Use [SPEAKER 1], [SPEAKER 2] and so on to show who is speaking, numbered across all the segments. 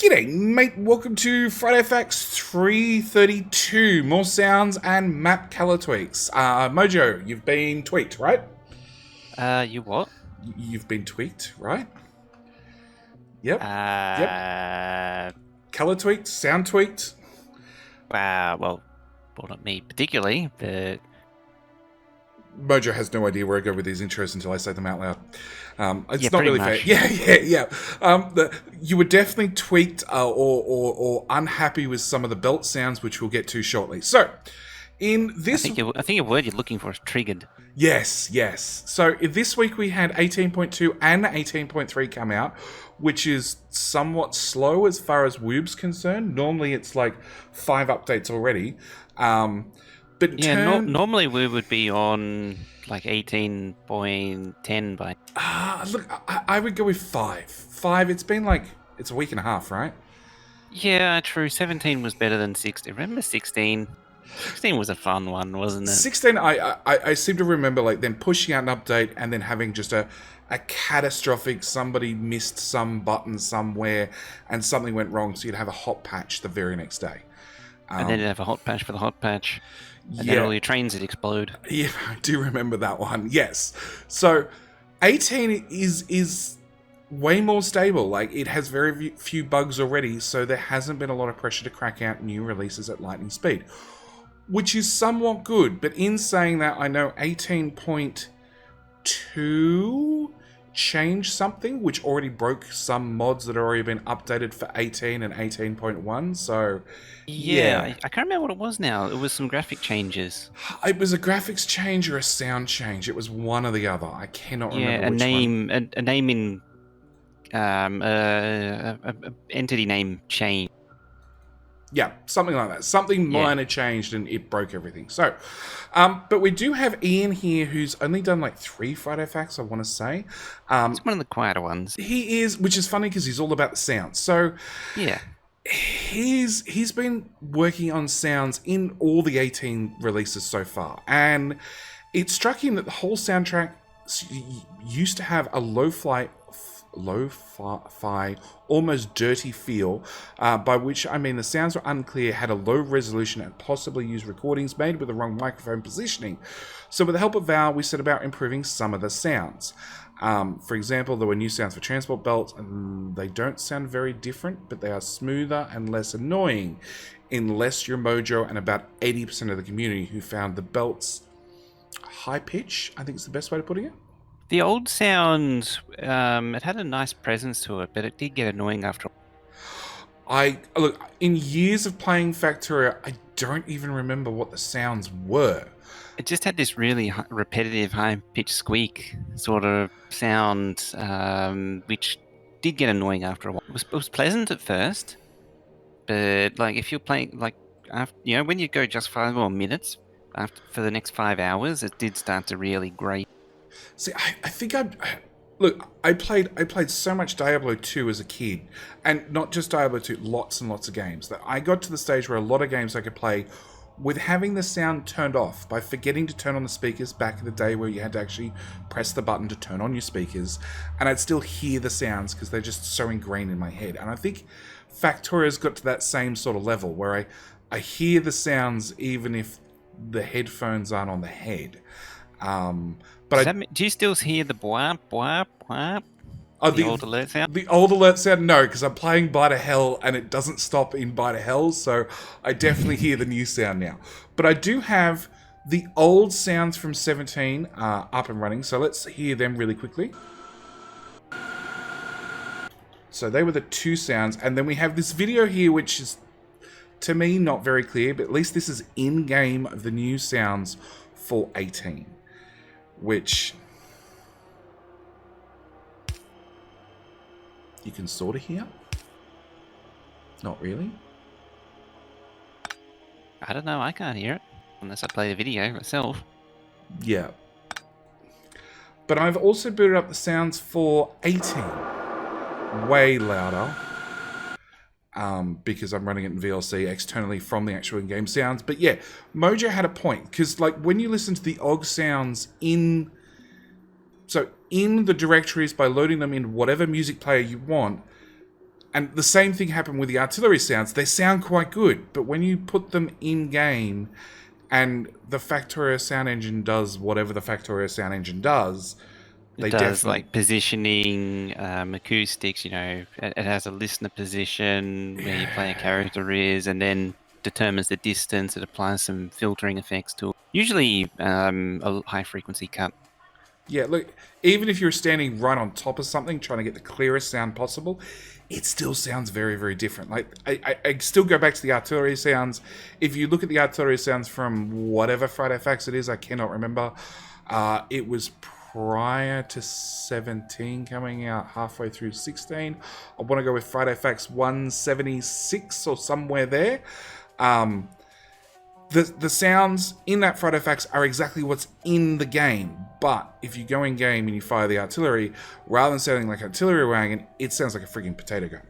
[SPEAKER 1] G'day, mate. Welcome to Friday Facts 332. More sounds and map color tweaks. Mojo, you've been tweaked, right?
[SPEAKER 2] You what?
[SPEAKER 1] You've been tweaked, right? Yep. Yep.
[SPEAKER 2] Uh,
[SPEAKER 1] Color tweaked, sound tweaked.
[SPEAKER 2] well, not me particularly, but
[SPEAKER 1] Mojo has no idea where I go with these intros until I say them out loud. It's
[SPEAKER 2] yeah,
[SPEAKER 1] not
[SPEAKER 2] pretty
[SPEAKER 1] really
[SPEAKER 2] much.
[SPEAKER 1] fair. Yeah. You were definitely tweaked or unhappy with some of the belt sounds, which we'll get to shortly. So, in this...
[SPEAKER 2] I think your word you're looking for is triggered.
[SPEAKER 1] Yes. So this week we had 18.2 and 18.3 come out, which is somewhat slow as far as Woob's concerned. Normally it's like 5 updates already. But
[SPEAKER 2] Yeah, normally we would be on like 18.10 by...
[SPEAKER 1] look, I would go with 5. 5, it's been like, it's a week and a half, right?
[SPEAKER 2] Yeah, true. 17 was better than 16. Remember 16? 16 was a fun one, wasn't it?
[SPEAKER 1] 16, I seem to remember like them pushing out an update and then having just a catastrophic, somebody missed some button somewhere and something went wrong, so you'd have a hot patch the very next day.
[SPEAKER 2] And then you'd have a hot patch for the hot patch. And
[SPEAKER 1] Yeah.
[SPEAKER 2] then all your trains would explode.
[SPEAKER 1] Yeah, I do remember that one. Yes. So 18 is way more stable. Like, it has very few bugs already, so there hasn't been a lot of pressure to crack out new releases at lightning speed, which is somewhat good. But in saying that, I know 18.2 changed something, which already broke some mods that had already been updated for 18 and 18.1. So,
[SPEAKER 2] Yeah, I can't remember what it was now. It was some graphic changes.
[SPEAKER 1] It was a graphics change or a sound change. It was one or the other. I cannot remember which
[SPEAKER 2] one. A name in a entity name change.
[SPEAKER 1] Yeah, something like that. Something minor changed and it broke everything. So, but we do have Ian here who's only done like 3 Friday Facts, I want to say.
[SPEAKER 2] It's one of the quieter ones.
[SPEAKER 1] He is, which is funny because he's all about the sound. So,
[SPEAKER 2] yeah.
[SPEAKER 1] He's been working on sounds in all the 18 releases so far. And it struck him that the whole soundtrack used to have a lo-fi, almost dirty feel, by which I mean the sounds were unclear, had a low resolution, and possibly used recordings made with the wrong microphone positioning. So with the help of Val, we set about improving some of the sounds. For example, there were new sounds for transport belts, and they don't sound very different, but they are smoother and less annoying, unless you're Mojo and about 80% of the community who found the belts high pitch, I think is the best way to put it.
[SPEAKER 2] The old sound, it had a nice presence to it, but it did get annoying after a while.
[SPEAKER 1] Look, in years of playing Factorio, I don't even remember what the sounds were.
[SPEAKER 2] It just had this really repetitive, high-pitched squeak sort of sound, which did get annoying after a while. It was pleasant at first, but like if you're playing, like after, when you go just 5 more minutes after for the next 5 hours, it did start to really grate.
[SPEAKER 1] See, I think I played so much Diablo 2 as a kid, and not just Diablo 2, lots and lots of games, that I got to the stage where a lot of games I could play with having the sound turned off, by forgetting to turn on the speakers back in the day where you had to actually press the button to turn on your speakers, and I'd still hear the sounds because they're just so ingrained in my head. And I think Factorio's got to that same sort of level where I hear the sounds even if the headphones aren't on the head. But
[SPEAKER 2] do you still hear the bwap, bwap, bwap?
[SPEAKER 1] The
[SPEAKER 2] old alert sound?
[SPEAKER 1] The old alert sound, no, because I'm playing Bite of Hell and it doesn't stop in Bite of Hell, so I definitely hear the new sound now. But I do have the old sounds from 17 up and running, so let's hear them really quickly. So they were the 2 sounds, and then we have this video here, which is, to me, not very clear, but at least this is in-game of the new sounds for 18. Which you can sort of hear. Not really.
[SPEAKER 2] I don't know, I can't hear it unless I play the video myself.
[SPEAKER 1] Yeah. But I've also booted up the sounds for 18. Way louder. Because I'm running it in VLC externally from the actual in-game sounds. But yeah, Mojo had a point, because like when you listen to the OG sounds in the directories by loading them in whatever music player you want, And the same thing happened with the artillery sounds. They sound quite good, but when you put them in-game and the Factorio sound engine does whatever the Factorio sound engine does,
[SPEAKER 2] It
[SPEAKER 1] they
[SPEAKER 2] does
[SPEAKER 1] definitely...
[SPEAKER 2] like positioning, acoustics. It has a listener position where you play a character is, and then determines the distance. It applies some filtering effects to it. Usually a high frequency cut.
[SPEAKER 1] Yeah, look, even if you're standing right on top of something trying to get the clearest sound possible, it still sounds very, very different. Like, I still go back to the artillery sounds. If you look at the artillery sounds from whatever Friday Facts it is, I cannot remember. It was prior to 17 coming out, halfway through 16. I want to go with Friday Facts 176 or somewhere there. The sounds in that Friday Facts are exactly what's in the game, but if you go in game and you fire the artillery, rather than sounding like an artillery wagon, it sounds like a freaking potato gun.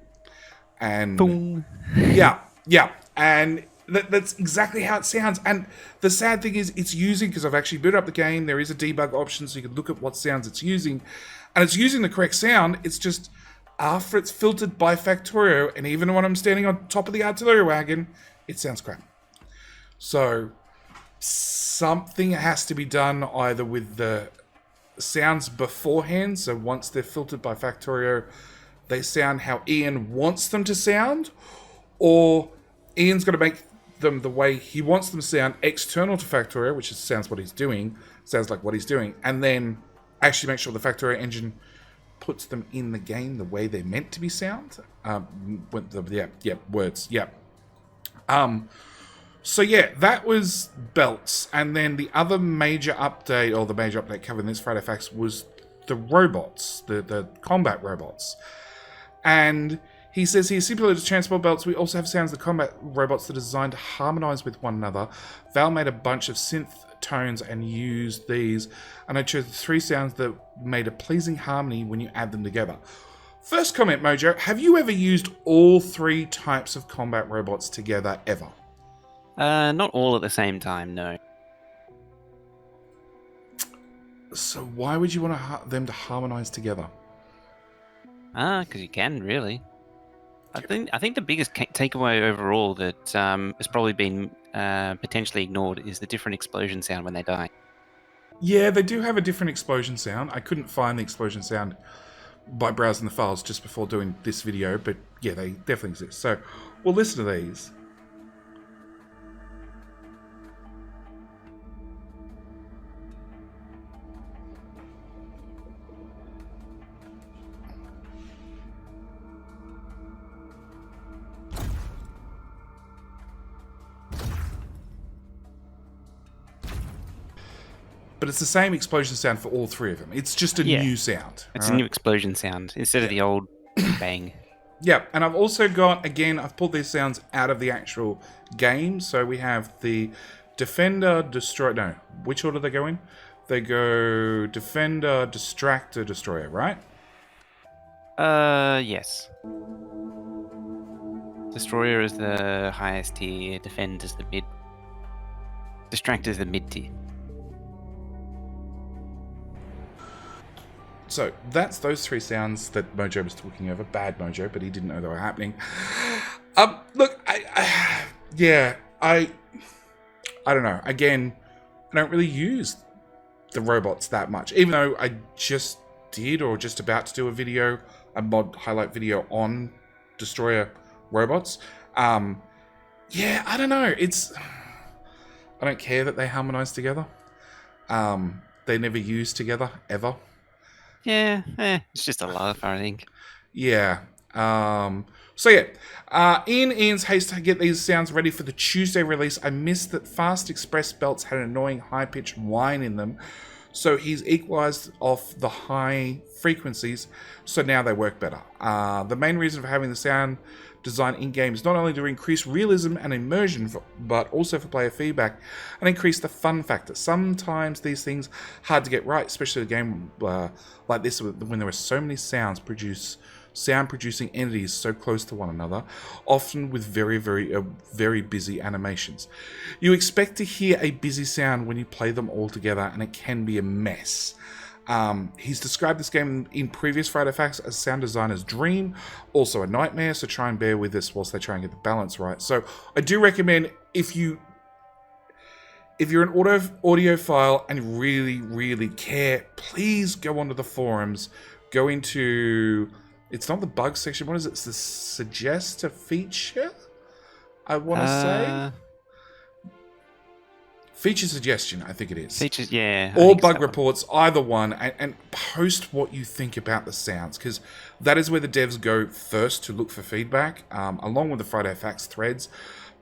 [SPEAKER 1] And
[SPEAKER 2] Boom.
[SPEAKER 1] yeah, and that's exactly how it sounds. And the sad thing is, it's using, because I've actually booted up the game, there is a debug option so you can look at what sounds it's using, and it's using the correct sound. It's just after it's filtered by Factorio, and even when I'm standing on top of the artillery wagon, it sounds crap. So something has to be done either with the sounds beforehand, so once they're filtered by Factorio, they sound how Ian wants them to sound, or Ian's got to make them the way he wants them to sound external to Factorio, which sounds like what he's doing, and then actually make sure the Factorio engine puts them in the game the way they're meant to be sound. Words. So yeah, that was belts. And then the other major update, or the major update covered in this Friday Facts, was the robots, the combat robots. And he says here, similar to transport belts, we also have sounds of the combat robots that are designed to harmonize with one another. Val made a bunch of synth tones and used these, and I chose the 3 sounds that made a pleasing harmony when you add them together. First comment, Mojo, have you ever used all 3 types of combat robots together ever?
[SPEAKER 2] Not all at the same time, no.
[SPEAKER 1] So why would you want them to harmonize together?
[SPEAKER 2] Because you can, really. I think the biggest takeaway overall that has probably been potentially ignored is the different explosion sound when they die.
[SPEAKER 1] Yeah, they do have a different explosion sound. I couldn't find the explosion sound by browsing the files just before doing this video, but yeah, they definitely exist. So we'll listen to these. But it's the same explosion sound for all 3 of them. It's just a new sound.
[SPEAKER 2] It's a new explosion sound instead of the old bang.
[SPEAKER 1] Yeah, and I've also got, again, I've pulled these sounds out of the actual game. So we have the Defender, Destroyer. No, which order they go in? They go Defender, Distractor, Destroyer, right?
[SPEAKER 2] Yes. Destroyer is the highest tier, Defend is the mid. Distractor is the mid tier.
[SPEAKER 1] So that's those 3 sounds that Mojo was talking over. Bad Mojo, but he didn't know they were happening. Look, I don't know. Again, I don't really use the robots that much, even though I just did, or just about to do a mod highlight video on Destroyer robots. Yeah, I don't know. I don't care that they harmonize together. They never use together ever.
[SPEAKER 2] Yeah, it's just a laugh, I think.
[SPEAKER 1] Yeah. So yeah, in Ian's haste to get these sounds ready for the Tuesday release, I missed that Fast Express belts had an annoying high-pitched whine in them, so he's equalized off the high frequencies, so now they work better. The main reason for having the sound design in-game is not only to increase realism and immersion, but also for player feedback and increase the fun factor. Sometimes these things are hard to get right, especially a game like this when there are so many sound-producing entities so close to one another, often with very busy animations. You expect to hear a busy sound when you play them all together, and it can be a mess. He's described this game in previous Friday Facts as sound designer's dream, also a nightmare, so try and bear with this whilst they try and get the balance right. So I do recommend, if you're an audiophile and really care, please go onto the forums, go into, it's not the bug section, what is it? It's the suggest a feature, I want to say? Feature suggestion, I think it is.
[SPEAKER 2] Features, yeah.
[SPEAKER 1] Or bug reports, either one, and post what you think about the sounds, because that is where the devs go first to look for feedback, along with the Friday Facts threads.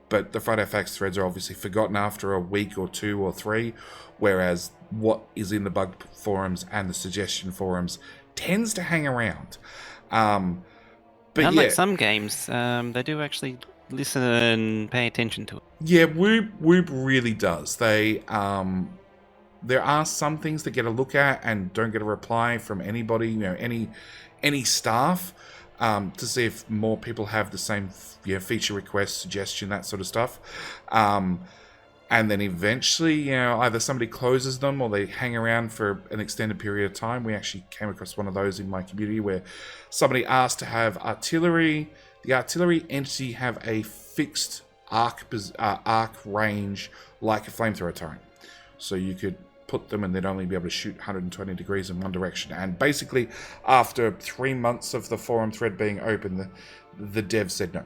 [SPEAKER 1] But the Friday Facts threads are obviously forgotten after a week or 2 or 3, whereas what is in the bug forums and the suggestion forums tends to hang around. But
[SPEAKER 2] unlike some games, they do actually listen and pay attention to it.
[SPEAKER 1] Yeah, Whoop really does. They there are some things that get a look at and don't get a reply from anybody, any staff, to see if more people have the same feature request, suggestion, that sort of stuff. And then eventually, either somebody closes them or they hang around for an extended period of time. We actually came across one of those in my community where somebody asked to have the artillery entity have a fixed arc range like a flamethrower turret. So you could put them and they'd only be able to shoot 120 degrees in one direction. And basically, after 3 months of the forum thread being open, the dev said no.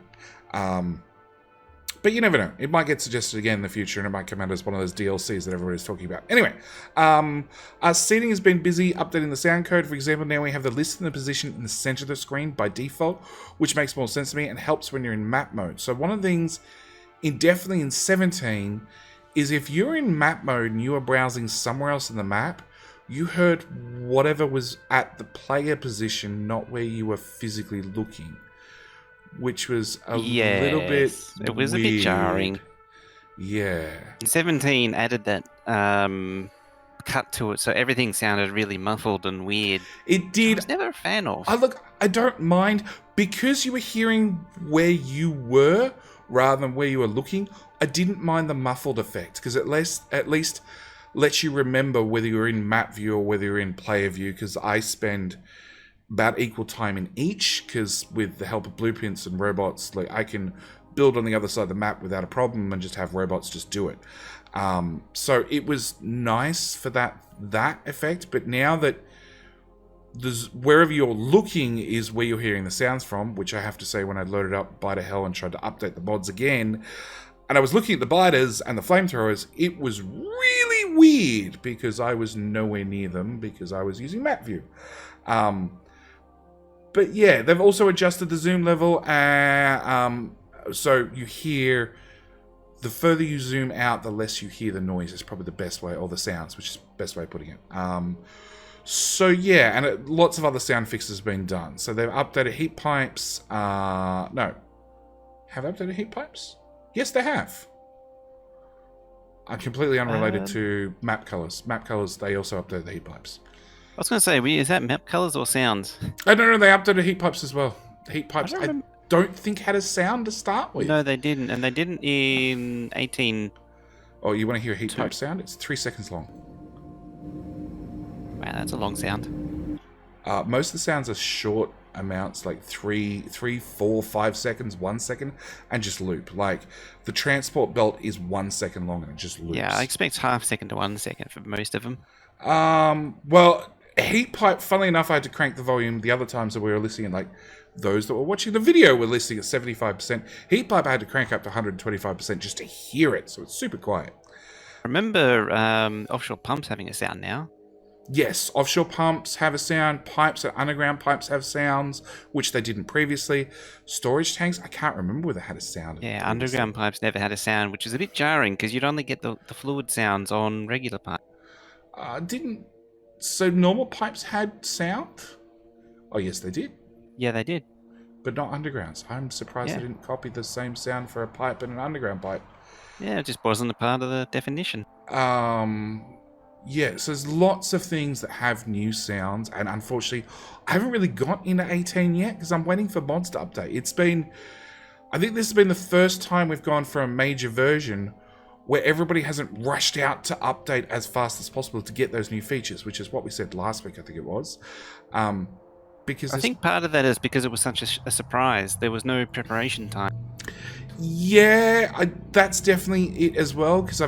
[SPEAKER 1] But you never know. It might get suggested again in the future, and it might come out as one of those DLCs that everybody's talking about. Anyway, our seating has been busy updating the sound code. For example, now we have the list and the position in the center of the screen by default, which makes more sense to me and helps when you're in map mode. So one of the things, definitely in 17, is if you're in map mode and you are browsing somewhere else in the map, you heard whatever was at the player position, not where you were physically looking. Which was a little bit
[SPEAKER 2] it was
[SPEAKER 1] weird.
[SPEAKER 2] A bit jarring.
[SPEAKER 1] Yeah.
[SPEAKER 2] 17 added that cut to it, so everything sounded really muffled and weird.
[SPEAKER 1] It did.
[SPEAKER 2] I was never a fan of.
[SPEAKER 1] I don't mind, because you were hearing where you were rather than where you were looking. I didn't mind the muffled effect, because at least lets you remember whether you're in map view or whether you're in player view, because I spend about equal time in each, because with the help of blueprints and robots, like, I can build on the other side of the map without a problem and just have robots just do it. So it was nice for that effect, but now that wherever you're looking is where you're hearing the sounds from, which I have to say, when I loaded up Biter Hell and tried to update the mods again, and I was looking at the biters and the flamethrowers, it was really weird because I was nowhere near them because I was using map view. But yeah, they've also adjusted the zoom level, so you hear, the further you zoom out, the less you hear the noise. Is probably the best way, or the sounds, which is the best way of putting it. So yeah, and lots of other sound fixes have been done. So they've updated heat pipes. No, have they updated heat pipes? Yes, they have. Completely unrelated to map colors. Map colors, they also updated the heat pipes.
[SPEAKER 2] I was going to say, is that map colors or sounds?
[SPEAKER 1] I don't know. They updated heat pipes as well. Heat pipes, I don't think had a sound to start with.
[SPEAKER 2] No, they didn't, and they didn't in 18.
[SPEAKER 1] Oh, you want to hear a heat pipe sound? It's 3 seconds long.
[SPEAKER 2] Wow, that's a long sound.
[SPEAKER 1] Most of the sounds are short amounts, like 3, 4, 5 seconds, 1 second, and just loop. Like, the transport belt is 1 second long and it just loops.
[SPEAKER 2] Yeah, I expect half second to 1 second for most of them.
[SPEAKER 1] Well, heat pipe, funnily enough, I had to crank the volume the other times that we were listening, like those that were watching the video were listening at 75%. Heat pipe I had to crank up to 125% just to hear it, so it's super quiet.
[SPEAKER 2] Remember offshore pumps having a sound now?
[SPEAKER 1] Yes, offshore pumps have a sound, pipes and underground pipes have sounds, which they didn't previously. Storage tanks, I can't remember whether they had a sound.
[SPEAKER 2] Yeah, underground pipes never had a sound, which is a bit jarring because you'd only get the fluid sounds on regular pipes.
[SPEAKER 1] So normal pipes had sound? Oh, yes, they did.
[SPEAKER 2] Yeah, they did.
[SPEAKER 1] But not undergrounds. I'm surprised they didn't copy the same sound for a pipe and an underground pipe.
[SPEAKER 2] Yeah, it just wasn't a part of the definition.
[SPEAKER 1] Yeah, so there's lots of things that have new sounds, and unfortunately, I haven't really got into 18 yet because I'm waiting for mods to update. I think this has been the first time we've gone for a major version where everybody hasn't rushed out to update as fast as possible to get those new features, which is what we said last week, I think it was. Because
[SPEAKER 2] I think part of that is because it was such a surprise. There was no preparation time.
[SPEAKER 1] yeah, that's definitely it as well. Because I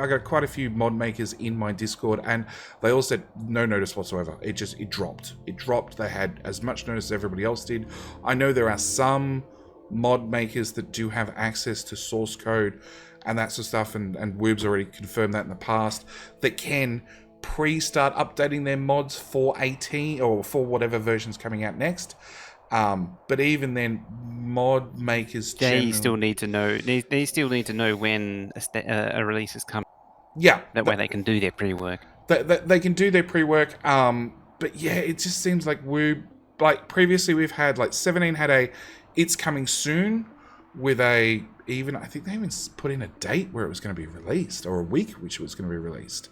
[SPEAKER 1] got quite a few mod makers in my Discord, and they all said no notice whatsoever. It dropped. It dropped. They had as much notice as everybody else did. I know there are some mod makers that do have access to source code and that sort of stuff, and Woob's already confirmed that in the past, that can pre-start updating their mods for 18 or for whatever version's coming out next. But even then, mod makers
[SPEAKER 2] They still need to know. They still need to know when a release is coming.
[SPEAKER 1] Yeah,
[SPEAKER 2] That way they can do their pre-work.
[SPEAKER 1] They can do their pre-work. But yeah, it just seems like previously we've had 17 had a it's coming soon with I think they even put in a date where it was going to be released, or a week which it was going to be released.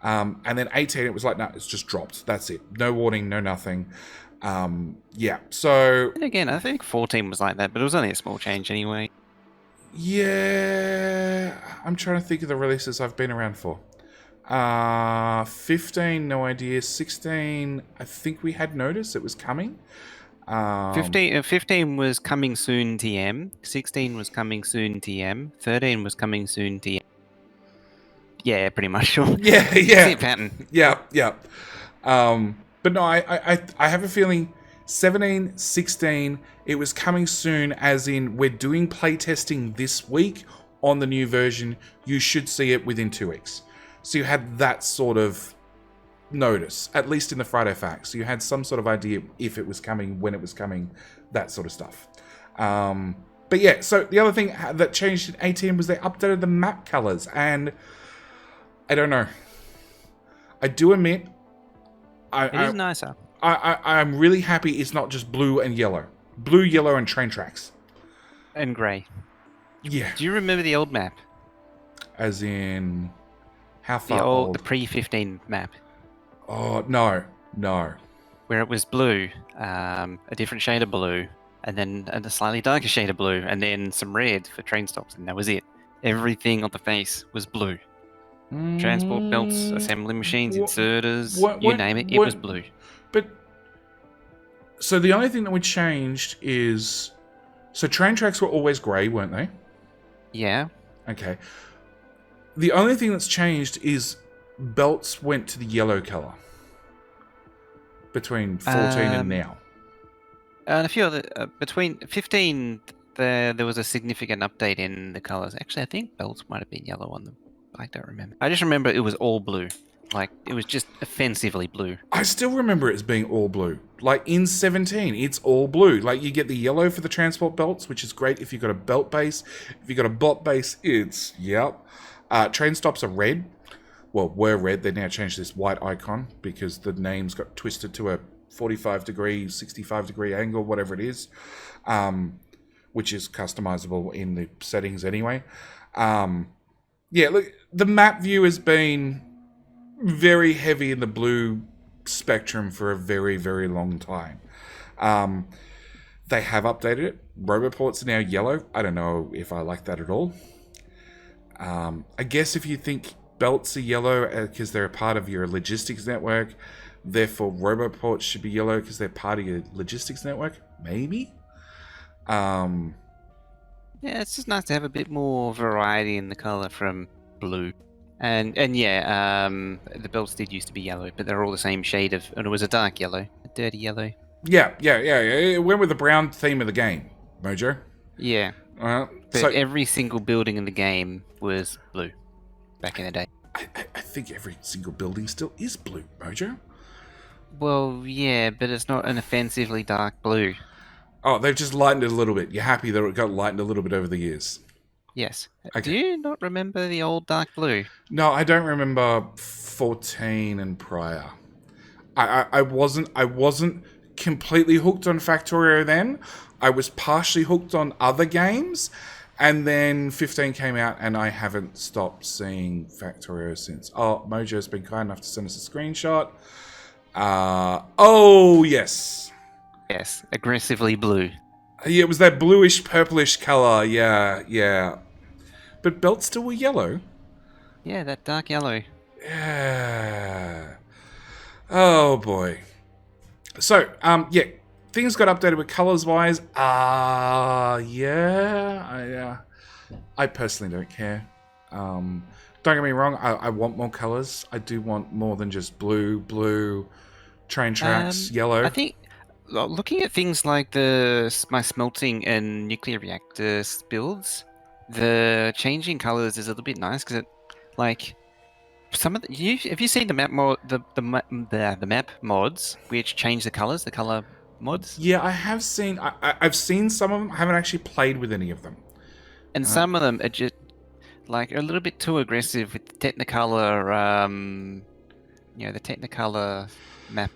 [SPEAKER 1] And then 18, it was like, no, it's just dropped. That's it. No warning, no nothing. Yeah, so...
[SPEAKER 2] And again, I think 14 was like that, but it was only a small change anyway.
[SPEAKER 1] Yeah, I'm trying to think of the releases I've been around for. 15, no idea. 16, I think we had notice it was coming.
[SPEAKER 2] 15 was coming soon TM. 16 was coming soon TM. 13 was coming soon TM. Yeah, pretty much sure.
[SPEAKER 1] Yeah.
[SPEAKER 2] See a pattern.
[SPEAKER 1] Yeah. But no, I have a feeling 17, 16, it was coming soon, as in we're doing playtesting this week on the new version. You should see it within 2 weeks. So you had that sort of notice, at least in the Friday Facts. So you had some sort of idea if it was coming, when it was coming, that sort of stuff. But yeah, so the other thing that changed in 18 was they updated the map colors, and I don't know. I do admit,
[SPEAKER 2] It is nicer.
[SPEAKER 1] I'm really happy it's not just blue and yellow. Blue, yellow, and train tracks.
[SPEAKER 2] And grey.
[SPEAKER 1] Yeah.
[SPEAKER 2] Do you remember the old map?
[SPEAKER 1] As in, how far old?
[SPEAKER 2] The pre-15 map.
[SPEAKER 1] Oh, no.
[SPEAKER 2] Where it was blue, a different shade of blue, and then a slightly darker shade of blue, and then some red for train stops, and that was it. Everything on the face was blue. Transport belts, assembly machines, inserters, you name it, it was blue.
[SPEAKER 1] But, so the only thing that we changed is, so train tracks were always grey, weren't they?
[SPEAKER 2] Yeah.
[SPEAKER 1] Okay. The only thing that's changed is belts went to the yellow colour between 14 and now.
[SPEAKER 2] And a few other, between 15, there was a significant update in the colours. Actually, I think belts might have been yellow on them. I don't remember. I just remember it was all blue. Like, it was just offensively blue.
[SPEAKER 1] I still remember it as being all blue. Like, in 17, it's all blue. Like, you get the yellow for the transport belts, which is great if you've got a belt base. If you've got a bot base, it's, yep. Train stops are red. Well, were red. They now changed this white icon because the names got twisted to a 45 degree, 65 degree angle, whatever it is, which is customizable in the settings anyway. Yeah, look, the map view has been very heavy in the blue spectrum for a very, very long time. They have updated it. Roboports are now yellow. I don't know if I like that at all. I guess if you think belts are yellow because they're a part of your logistics network, therefore roboports should be yellow because they're part of your logistics network, maybe?
[SPEAKER 2] Yeah, it's just nice to have a bit more variety in the colour from blue. And yeah, the belts did used to be yellow, but they're all the same shade of, and it was a dark yellow, a dirty yellow.
[SPEAKER 1] Yeah. It went with the brown theme of the game, Mojo.
[SPEAKER 2] Yeah. But
[SPEAKER 1] so
[SPEAKER 2] every single building in the game was blue back in the day.
[SPEAKER 1] I think every single building still is blue, Mojo.
[SPEAKER 2] Well, yeah, but it's not an offensively dark blue.
[SPEAKER 1] Oh, they've just lightened it a little bit. You're happy that it got lightened a little bit over the years.
[SPEAKER 2] Yes.
[SPEAKER 1] Okay.
[SPEAKER 2] Do you not remember the old dark blue?
[SPEAKER 1] No, I don't remember 14 and prior. I wasn't completely hooked on Factorio then. I was partially hooked on other games, and then 15 came out, and I haven't stopped seeing Factorio since. Oh, Mojo's been kind enough to send us a screenshot. Oh, yes.
[SPEAKER 2] Yes, aggressively blue.
[SPEAKER 1] Yeah, it was that bluish, purplish color. Yeah. but belts still were yellow.
[SPEAKER 2] Yeah, that dark yellow.
[SPEAKER 1] Yeah. Oh boy. So, yeah, things got updated with colors wise. Yeah, I personally don't care. Don't get me wrong. I want more colors. I do want more than just blue, train tracks,
[SPEAKER 2] I
[SPEAKER 1] yellow.
[SPEAKER 2] think looking at things like my smelting and nuclear reactor builds, the changing colors is a little bit nice because like some of have you seen the map mod the map mods which change the colors, the color mods,
[SPEAKER 1] Yeah, I have seen. I've seen some of them. I haven't actually played with any of them.
[SPEAKER 2] and some of them are just like a little bit too aggressive with the Technicolor, the Technicolor map.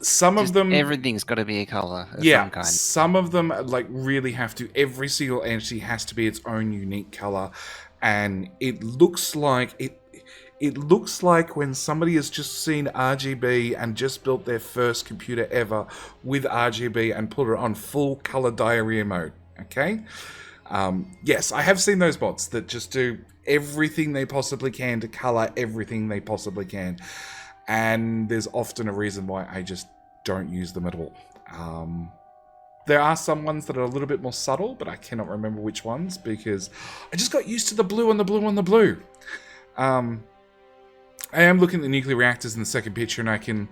[SPEAKER 1] Some of
[SPEAKER 2] Just
[SPEAKER 1] them,
[SPEAKER 2] everything's got to be a color of
[SPEAKER 1] yeah,
[SPEAKER 2] some kind.
[SPEAKER 1] some of them like really have to. Every single entity has to be its own unique color, and it looks like it. It looks like when somebody has just seen RGB and just built their first computer ever with RGB and put it on full color diarrhea mode. Okay. Yes, I have seen those bots that just do everything they possibly can to color everything they possibly can. And there's often a reason why I just don't use them at all. There are some ones that are a little bit more subtle, but I cannot remember which ones because I just got used to the blue on the blue on the blue. I am looking at the nuclear reactors in the second picture, and I can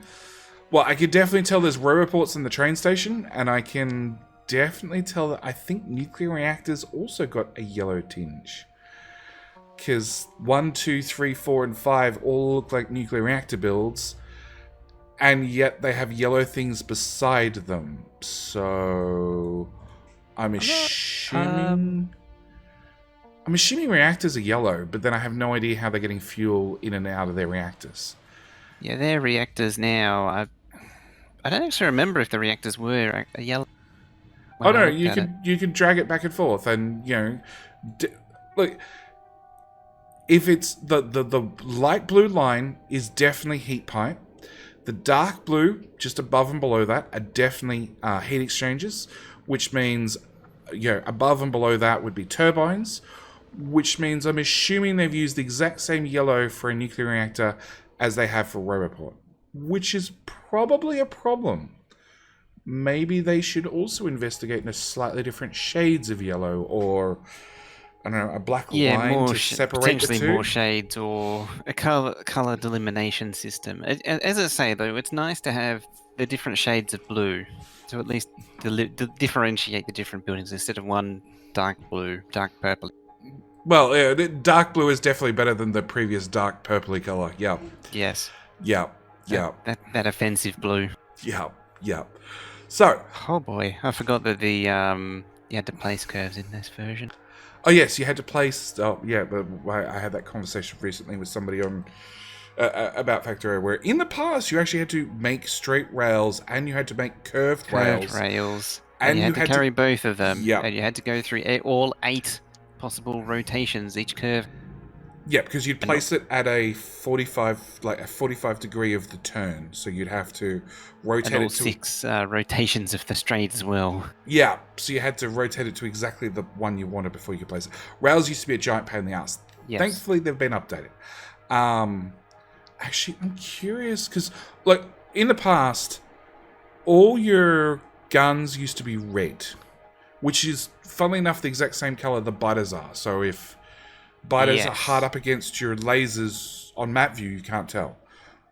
[SPEAKER 1] definitely tell there's roboports in the train station, and I can definitely tell that I think nuclear reactors also got a yellow tinge. Because 1, 2, 3, 4, and 5 all look like nuclear reactor builds, and yet they have yellow things beside them. So I'm assuming reactors are yellow, but then I have no idea how they're getting fuel in and out of their reactors.
[SPEAKER 2] Yeah, their reactors now. I don't actually remember if the reactors were a yellow.
[SPEAKER 1] Oh no, you can drag it back and forth, and look. If it's the light blue line is definitely heat pipe. The dark blue, just above and below that, are definitely heat exchangers, which means above and below that would be turbines, which means I'm assuming they've used the exact same yellow for a nuclear reactor as they have for Roboport, which is probably a problem. Maybe they should also investigate in a slightly different shades of yellow, or I don't know, a black line to separate
[SPEAKER 2] potentially
[SPEAKER 1] the two.
[SPEAKER 2] More shades or a color delimitation system. As I say though, it's nice to have the different shades of blue to at least differentiate the different buildings instead of one dark blue, dark purple.
[SPEAKER 1] Well, yeah, the dark blue is definitely better than the previous dark purpley color. Yeah.
[SPEAKER 2] Yes.
[SPEAKER 1] Yeah. Yeah.
[SPEAKER 2] That offensive blue.
[SPEAKER 1] Yeah. Yeah. So.
[SPEAKER 2] Oh boy, I forgot that you had to place curves in this version.
[SPEAKER 1] Oh yes, you had to place. Oh yeah, but I had that conversation recently with somebody on about Factorio, where in the past you actually had to make straight rails and you had to make curved rails.
[SPEAKER 2] And you had to carry both of them.
[SPEAKER 1] Yeah.
[SPEAKER 2] And you had to go through all 8 possible rotations each curve.
[SPEAKER 1] Yeah, because you'd place it at a 45 degree of the turn, so you'd have to rotate
[SPEAKER 2] and all
[SPEAKER 1] it to
[SPEAKER 2] 6 rotations of the straight as well.
[SPEAKER 1] Yeah, so you had to rotate it to exactly the one you wanted before you could place it. Rails used to be a giant pain in the ass. Yes. Thankfully, they've been updated. Actually, I'm curious because, like, in the past, all your guns used to be red, which is, funnily enough, the exact same color the biters are. So if biters are hard up against your lasers on map view, you can't tell.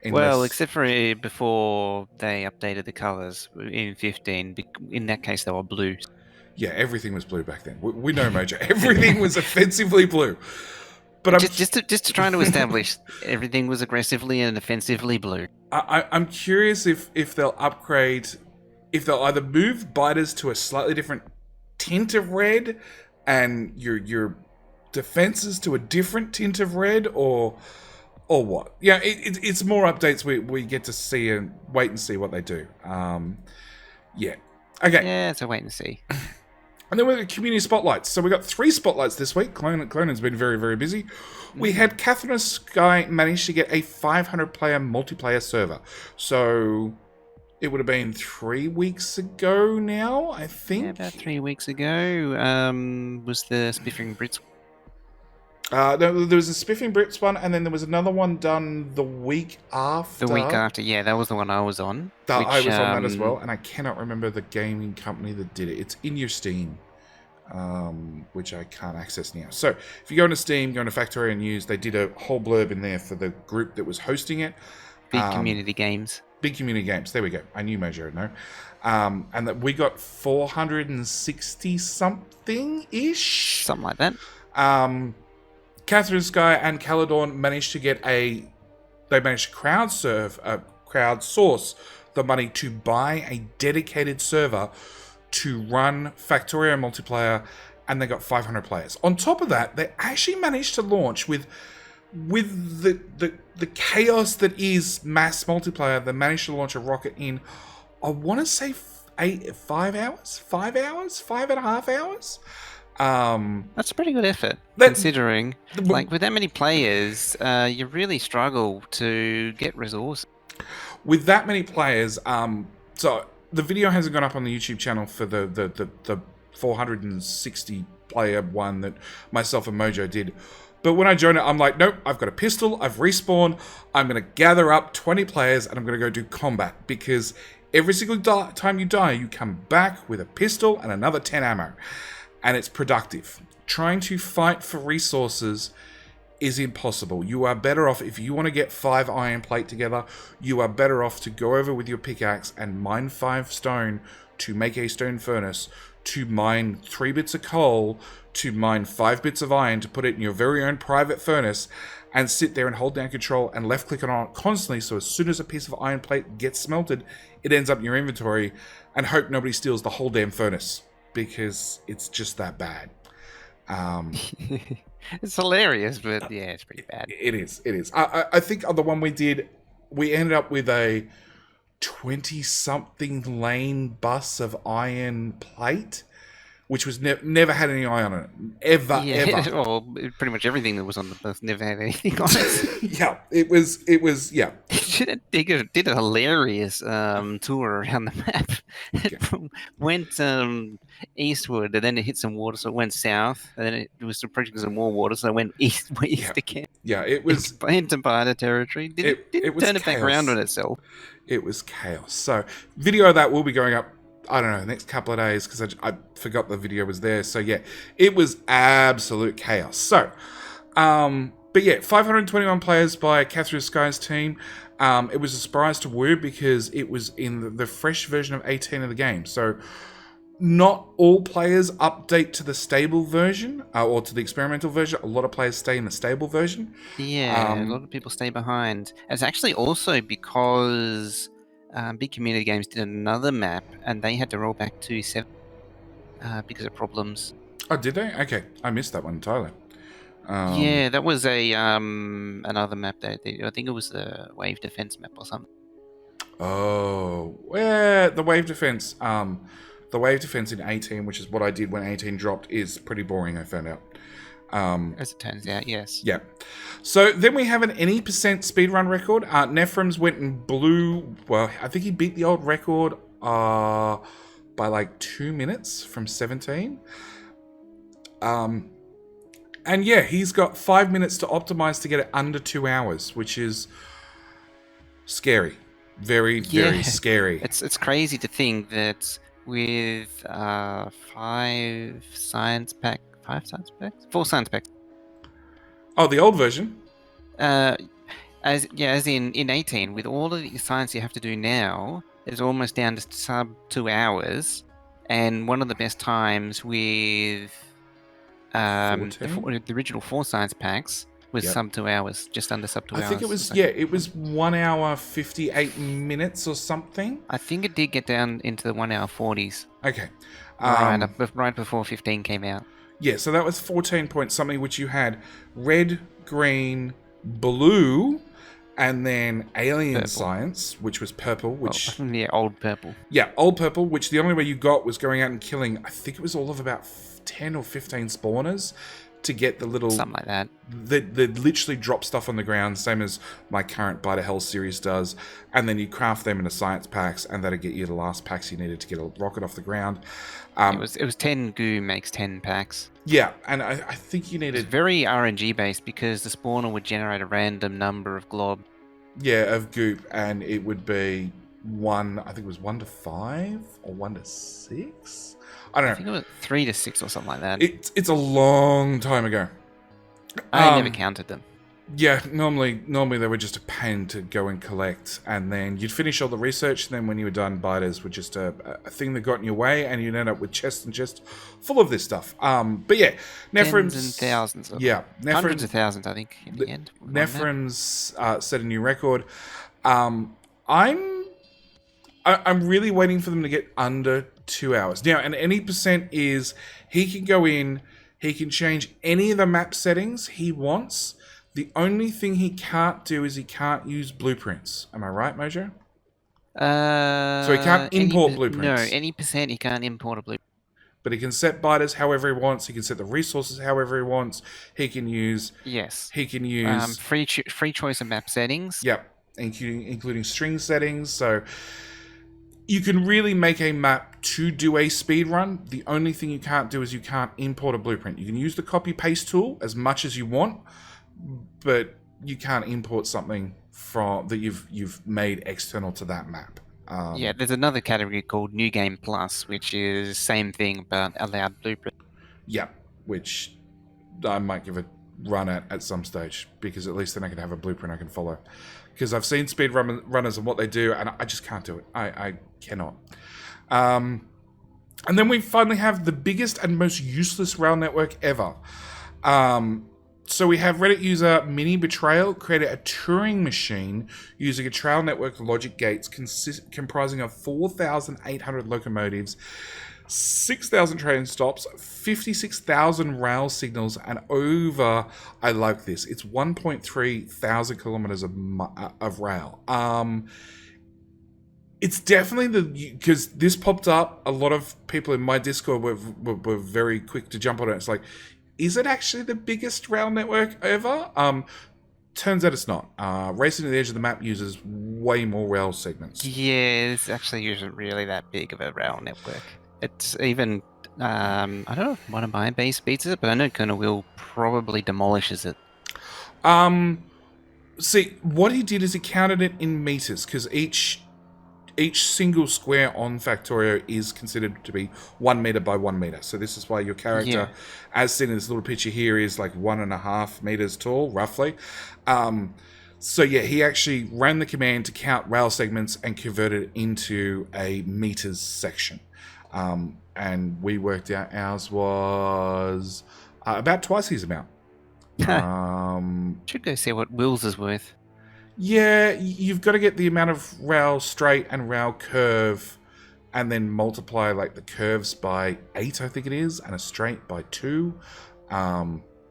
[SPEAKER 2] Well, except for before they updated the colors in 15. In that case, they were blue.
[SPEAKER 1] Yeah, everything was blue back then. We know, Mojo. Everything was offensively blue. But
[SPEAKER 2] just to try to establish everything was aggressively and offensively blue.
[SPEAKER 1] I'm curious if they'll upgrade, if they'll either move biters to a slightly different tint of red, and your defenses to a different tint of red, or what? Yeah, it's more updates we get to see and wait and see what they do. Yeah. Okay.
[SPEAKER 2] Yeah, so wait and see.
[SPEAKER 1] And then we got community spotlights. So we got 3 spotlights this week. Clonan's been very, very busy. We had Catherine and Sky manage to get a 500-player multiplayer server. So it would have been 3 weeks ago now, I think.
[SPEAKER 2] Yeah, about 3 weeks ago was the Spiffing Brits.
[SPEAKER 1] No, there was a Spiffing Brits one, and then there was another one done the week after.
[SPEAKER 2] The week after, yeah, that was the one I was on.
[SPEAKER 1] I was on that as well, and I cannot remember the gaming company that did it. It's in your Steam, which I can't access now. So if you go into Steam, go into Factorio News, they did a whole blurb in there for the group that was hosting it.
[SPEAKER 2] Big community games.
[SPEAKER 1] Big community games. There we go. I knew Mojo would know. And that we got 460 something ish,
[SPEAKER 2] Something like that.
[SPEAKER 1] Catherine Sky and Caledon managed to get they managed to crowdsource the money to buy a dedicated server to run Factorio multiplayer, and they got 500 players. On top of that, they actually managed to launch with the chaos that is mass multiplayer. They managed to launch a rocket in, I want to say 5 hours, 5.5 hours.
[SPEAKER 2] That's a pretty good effort, considering, like, with that many players, you really struggle to get resources.
[SPEAKER 1] With that many players, so the video hasn't gone up on the YouTube channel for the 460 player one that myself and Mojo did. But when I joined it, I'm like, nope, I've got a pistol, I've respawned, I'm going to gather up 20 players and I'm going to go do combat, because every single time you die, you come back with a pistol and another 10 ammo. And it's productive. Trying to fight for resources is impossible. You are better off, if you want to get 5 iron plate together, you are better off to go over with your pickaxe and mine 5 stone to make a stone furnace, to mine 3 bits of coal, to mine 5 bits of iron, to put it in your very own private furnace, and sit there and hold down control and left click on it constantly, so as soon as a piece of iron plate gets smelted, it ends up in your inventory, and hope nobody steals the whole damn furnace, because it's just that bad.
[SPEAKER 2] It's hilarious, but yeah, it's pretty bad.
[SPEAKER 1] It is. I think on the one we did, we ended up with a 20-something lane bus of iron plate, which was never had any iron on it. Ever.
[SPEAKER 2] Well, pretty much everything that was on the bus never had anything on it.
[SPEAKER 1] Yeah, it was, yeah.
[SPEAKER 2] It did a hilarious tour around the map. It went eastward, and then it hit some water, so it went south, and then it was approaching some more water, so it went east again.
[SPEAKER 1] Yeah, it was...
[SPEAKER 2] into Bida territory. It was turn it back around on itself.
[SPEAKER 1] It was chaos. So, video of that will be going up, I don't know, the next couple of days, because I forgot the video was there. So yeah, it was absolute chaos. So, but yeah, 521 players by Catherine Sky's team. It was a surprise to Woo, because it was in the fresh version of 18 of the game. So not all players update to the stable version, or to the experimental version. A lot of players stay in the stable version.
[SPEAKER 2] Yeah, a lot of people stay behind. It's actually also because Big Community Games did another map, and they had to roll back to 7 because of problems.
[SPEAKER 1] Oh, did they? Okay, I missed that one entirely.
[SPEAKER 2] Yeah, that was a another map that I think it was the wave defense map or something.
[SPEAKER 1] Oh, well, the wave defense. The wave defense in 18, which is what I did when 18 dropped, is pretty boring, I found out.
[SPEAKER 2] As it turns out, yes.
[SPEAKER 1] Yeah. So then we have an any percent speedrun record. Nephrem's went and blew, well, I think he beat the old record by like 2 minutes from 17. And yeah, he's got 5 minutes to optimize to get it under 2 hours, which is scary. Very, very scary.
[SPEAKER 2] It's crazy to think that with 4 science packs.
[SPEAKER 1] Oh, the old version?
[SPEAKER 2] As in 18, with all of the science you have to do now, it's almost down to sub 2 hours. And one of the best times with the original 4 science packs was sub 2 hours, just under sub 2 hours.
[SPEAKER 1] I think it was, it was 1 hour 58 minutes or something.
[SPEAKER 2] I think it did get down into the 1 hour 40s.
[SPEAKER 1] Okay.
[SPEAKER 2] Right before 15 came out.
[SPEAKER 1] Yeah, so that was 14 point something, which you had red, green, blue, and then alien
[SPEAKER 2] purple.
[SPEAKER 1] Science, which was purple, which...
[SPEAKER 2] old purple.
[SPEAKER 1] Yeah, old purple, which the only way you got was going out and killing, I think it was all of about 10 or 15 spawners, to get the little...
[SPEAKER 2] Something like that.
[SPEAKER 1] They literally drop stuff on the ground, same as my current Bite of Hell series does, and then you craft them into science packs, and that'll get you the last packs you needed to get a rocket off the ground.
[SPEAKER 2] It was 10 goo makes 10 packs.
[SPEAKER 1] Yeah, and I think you
[SPEAKER 2] It's
[SPEAKER 1] needed...
[SPEAKER 2] very RNG based because the spawner would generate a random number of glob.
[SPEAKER 1] Yeah, of goop, and it would be I think it was 1 to 5 or 1 to 6. I don't know.
[SPEAKER 2] I think it was 3 to 6 or something like that.
[SPEAKER 1] It's a long time ago.
[SPEAKER 2] I never counted them.
[SPEAKER 1] Yeah, normally they were just a pain to go and collect, and then you'd finish all the research, and then when you were done, biters were just a thing that got in your way, and you'd end up with chests and chests full of this stuff. But yeah, Nephrons...
[SPEAKER 2] Tens and thousands of
[SPEAKER 1] Yeah.
[SPEAKER 2] hundreds of thousands, I think, in the end.
[SPEAKER 1] Nephrons set a new record. I'm really waiting for them to get under 2 hours. Now, and any percent is he can go in, he can change any of the map settings he wants. The only thing he can't do is he can't use blueprints. Am I right, Mojo? So he can't import blueprints.
[SPEAKER 2] No, any percent he can't import a blueprint.
[SPEAKER 1] But he can set biters however he wants. He can set the resources however he wants. He can use...
[SPEAKER 2] Yes.
[SPEAKER 1] He can use...
[SPEAKER 2] free choice of map settings.
[SPEAKER 1] Yep. Including string settings. So you can really make a map to do a speed run. The only thing you can't do is you can't import a blueprint. You can use the copy-paste tool as much as you want, but you can't import something from that you've made external to that map.
[SPEAKER 2] Yeah, there's another category called New Game Plus, which is same thing but allowed blueprint.
[SPEAKER 1] Yeah, which I might give a run at some stage, because at least then I can have a blueprint I can follow. Because I've seen speed runners and what they do, and I just can't do it. I cannot. And then we finally have the biggest and most useless rail network ever. So we have Reddit user Mini Betrayal created a Turing machine using a trail network logic gates comprising of 4,800 locomotives, 6,000 train stops, 56,000 rail signals, and over, I like this, it's 1.3 thousand kilometers of rail. It's definitely because this popped up, a lot of people in my Discord were very quick to jump on it. It's like, is it actually the biggest rail network ever? Turns out it's not. Racing to the Edge of the Map uses way more rail segments.
[SPEAKER 2] Yeah, it's actually isn't really that big of a rail network. It's even, I don't know if one of my base beats it, but I know Colonel Will probably demolishes it.
[SPEAKER 1] See, what he did is he counted it in meters, because each single square on Factorio is considered to be 1 meter by 1 meter. So this is why your character, as seen in this little picture here, is like 1.5 meters tall, roughly. So yeah, he actually ran the command to count rail segments and converted it into a meters section. And we worked out ours was about twice his amount.
[SPEAKER 2] Should go see what Will's is worth.
[SPEAKER 1] Yeah, you've got to get the amount of rail straight and rail curve, and then multiply like the curves by 8, I think it is, and a straight by 2.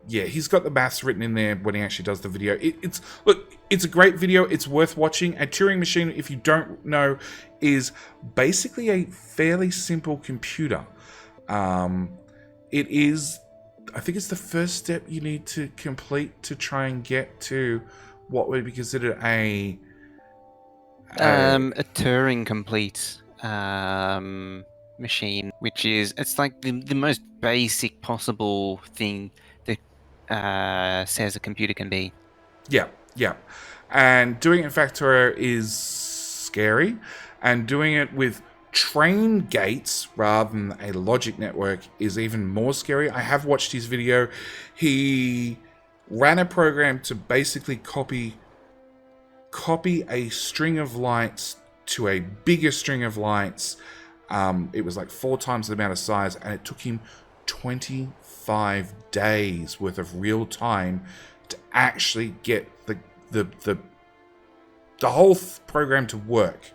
[SPEAKER 1] Yeah, he's got the maths written in there when he actually does the video. It's a great video. It's worth watching. A Turing machine, if you don't know, is basically a fairly simple computer. It is, I think it's the first step you need to complete to try and get to what would be considered a
[SPEAKER 2] Turing complete machine, which is, it's like the most basic possible thing that says a computer can be. Yeah.
[SPEAKER 1] And doing it in Factorio is scary, and doing it with train gates rather than a logic network is even more scary. I have watched his video. He ran a program to basically copy a string of lights to a bigger string of lights. It was like 4 times the amount of size, and it took him 25 days worth of real time to actually get the whole program to work,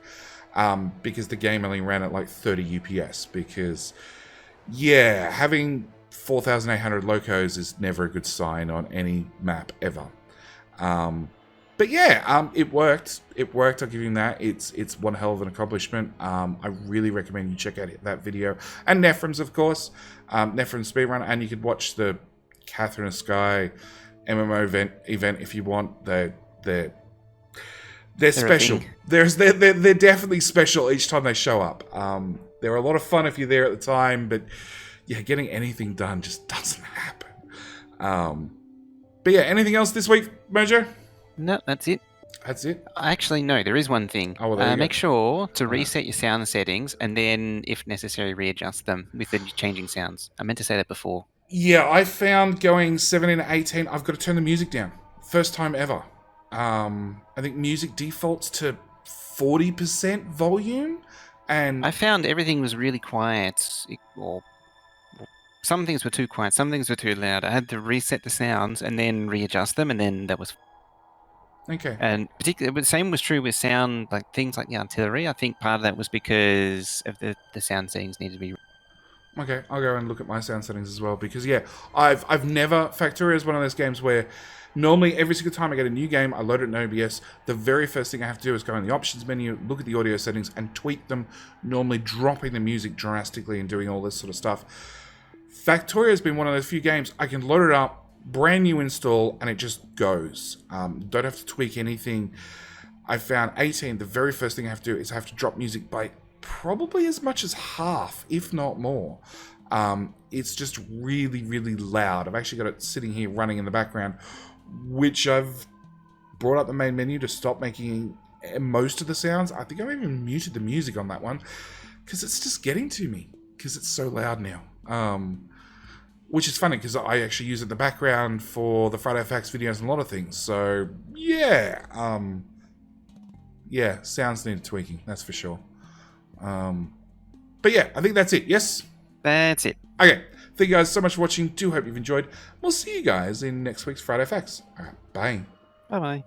[SPEAKER 1] because the game only ran at like 30 UPS. Because yeah, having 4,800 locos is never a good sign on any map ever. But yeah, it worked. I'll give him that. It's one hell of an accomplishment. I really recommend you check out that video. And Nephrons, of course. Nephrons Speedrun. And you could watch the Catherine of Sky MMO event if you want. They're special.
[SPEAKER 2] thing.
[SPEAKER 1] They're definitely special each time they show up. They're a lot of fun if you're there at the time, but yeah, getting anything done just doesn't happen. But yeah, anything else this week, Mojo?
[SPEAKER 2] No, that's it.
[SPEAKER 1] That's it.
[SPEAKER 2] Actually, no, there is one thing.
[SPEAKER 1] Oh, well, there you
[SPEAKER 2] Make
[SPEAKER 1] go.
[SPEAKER 2] sure to reset your sound settings and then, if necessary, readjust them with the changing sounds. I meant to say that before.
[SPEAKER 1] Yeah, I found going 17 to 18, I've got to turn the music down. First time ever. I think music defaults to 40% volume, and
[SPEAKER 2] I found everything was really quiet, or some things were too quiet, some things were too loud. I had to reset the sounds and then readjust them, and then that was.
[SPEAKER 1] okay.
[SPEAKER 2] And particularly, the same was true with sound, like things like the artillery. I think part of that was because of the sound settings needed to be.
[SPEAKER 1] Okay, I'll go and look at my sound settings as well, because yeah, I've never... Factorio is one of those games where normally every single time I get a new game, I load it in OBS, the very first thing I have to do is go in the options menu, look at the audio settings, and tweak them, normally dropping the music drastically and doing all this sort of stuff. Factorio has been one of those few games I can load it up, brand new install, and it just goes. Don't have to tweak anything. I found 18, the very first thing I have to do is I have to drop music by probably as much as half, if not more. It's just really, really loud. I've actually got it sitting here running in the background, which I've brought up the main menu to stop making most of the sounds. I think I've even muted the music on that one because it's just getting to me because it's so loud now. Which is funny because I actually use it in the background for the Friday Facts videos and a lot of things. So yeah, yeah, sounds need tweaking, that's for sure. But yeah, I think that's it. Yes?
[SPEAKER 2] That's it.
[SPEAKER 1] Okay. Thank you guys so much for watching. Do hope you've enjoyed. We'll see you guys in next week's Friday Facts. All right. Bye.
[SPEAKER 2] Bye bye.